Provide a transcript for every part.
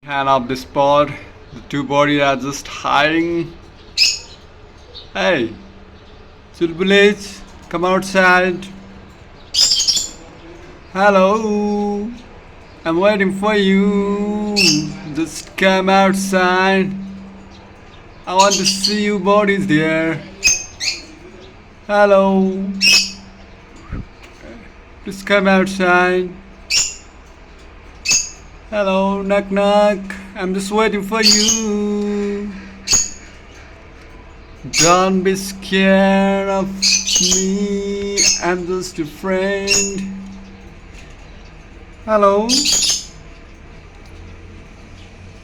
Hand of the spot. The two bodies are just hiding. Hey, Chulbulage, come outside. Hello, I'm waiting for you. Just come outside. I want to see you bodies there. Hello, just come outside. Hello, knock knock. I'm just waiting for you. Don't be scared of me. I'm just your friend. Hello.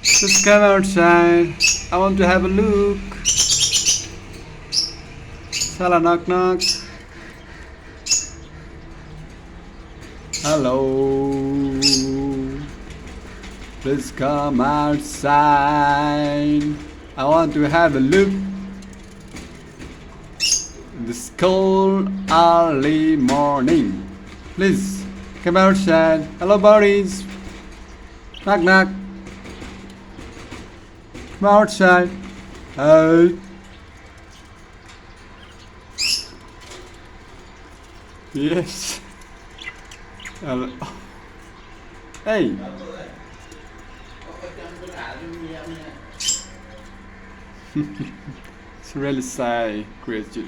Just come outside. I want to have a look. Hello, knock knock. Hello. Please come outside. I want to have a look. This cold early morning. Please come outside. Hello, buddies. Knock knock. Come outside. Hey. Yes. Hello. Hey. It's really sad creatures.